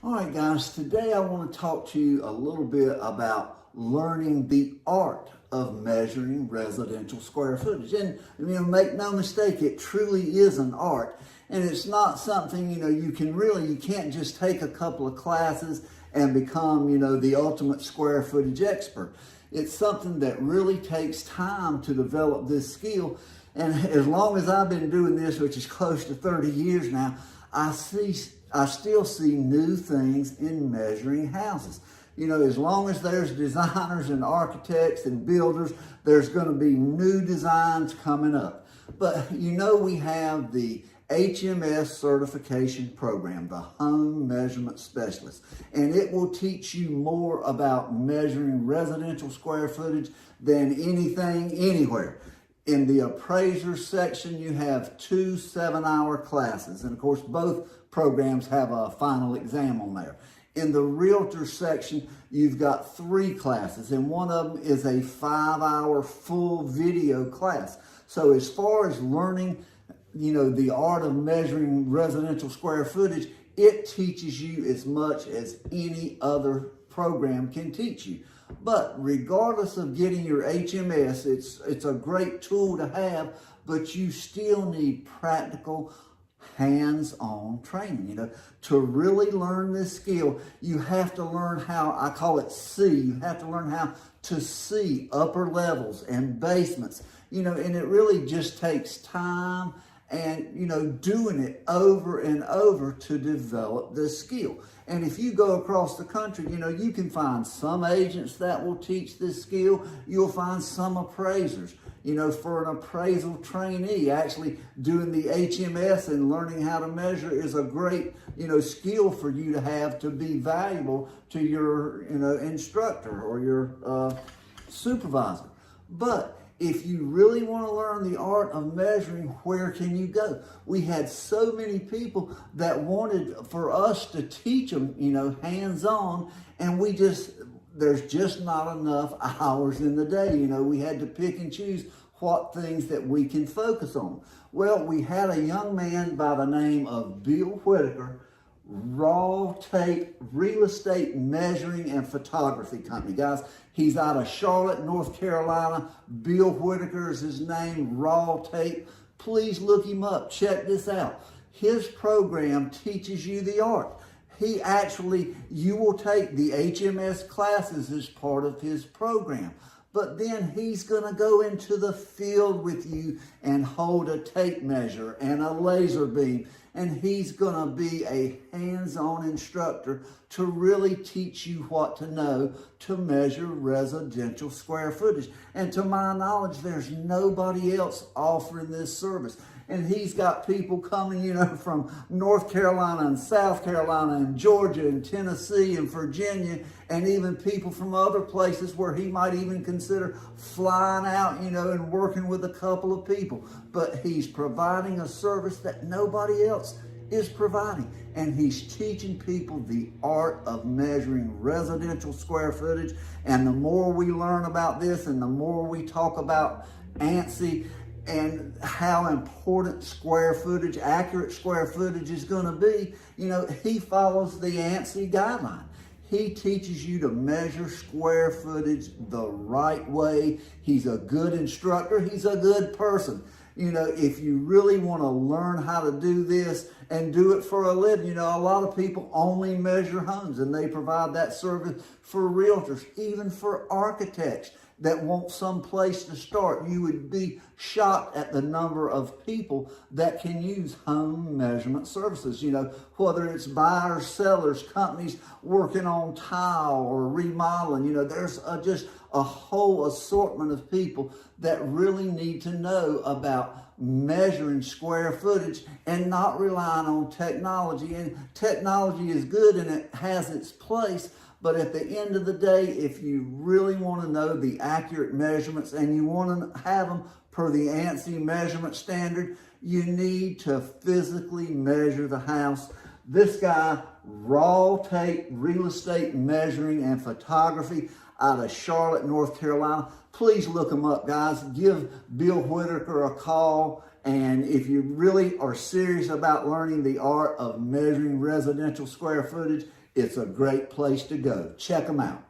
All right, guys, today I want to talk to you a little bit about learning the art of measuring residential square footage. And, make no mistake, it truly is an art. And it's not something, you can't just take a couple of classes and become, the ultimate square footage expert. It's something that really takes time to develop this skill. And as long as I've been doing this, which is close to 30 years now, I still see new things in measuring houses. As long as there's designers and architects and builders, there's going to be new designs coming up. But we have the HMS certification program, the Home Measurement Specialist, and it will teach you more about measuring residential square footage than anything anywhere. In the appraiser section, you have 2 7-hour classes. And of course, both programs have a final exam on there. In the realtor section, you've got 3 classes, and one of them is a 5-hour full video class. So as far as learning, the art of measuring residential square footage, it teaches you as much as any other program can teach you. But regardless of getting your HMS, it's a great tool to have, but you still need practical, hands-on training. To really learn this skill, you have to learn how, I call it see, you have to learn how to see upper levels and basements, and it really just takes time and, doing it over and over to develop this skill. And if you go across the country, you can find some agents that will teach this skill. You'll find some appraisers. For an appraisal trainee, actually doing the HMS and learning how to measure is a great, skill for you to have to be valuable to your, instructor or your supervisor. But if you really want to learn the art of measuring, where can you go? We had so many people that wanted for us to teach them, hands-on, and there's just not enough hours in the day. We had to pick and choose what things that we can focus on. Well, we had a young man by the name of Bill Whitaker, Raw Tape Real Estate Measuring and Photography Company. Guys, he's out of Charlotte, North Carolina. Bill Whitaker is his name, Raw Tape. Please look him up. Check this out. His program teaches you the art. You will take the HMS classes as part of his program. But then he's going to go into the field with you and hold a tape measure and a laser beam. And he's going to be a hands-on instructor to really teach you what to know to measure residential square footage. And to my knowledge, there's nobody else offering this service. And he's got people coming, from North Carolina and South Carolina and Georgia and Tennessee and Virginia, and even people from other places where he might even consider flying out, and working with a couple of people. But he's providing a service that nobody else is providing. And he's teaching people the art of measuring residential square footage. And the more we learn about this and the more we talk about ANSI, and how important accurate square footage is going to be, he follows the ANSI guideline. He teaches you to measure square footage the right way. He's a good instructor. He's a good person. If you really want to learn how to do this and do it for a living, a lot of people only measure homes, and they provide that service for realtors, even for architects that want some place to start. You would be shocked at the number of people that can use home measurement services. Whether it's buyers, sellers, companies working on tile or remodeling, there's just a whole assortment of people that really need to know about measuring square footage and not relying on technology. And technology is good and it has its place, but at the end of the day, if you really want to know the accurate measurements and you want to have them per the ANSI measurement standard, you need to physically measure the house. This guy, Raw Tape Real Estate Measuring and Photography, out of Charlotte, North Carolina. Please look him up, guys. Give Bill Whitaker a call And if you really are serious about learning the art of measuring residential square footage, it's a great place to go. Check them out.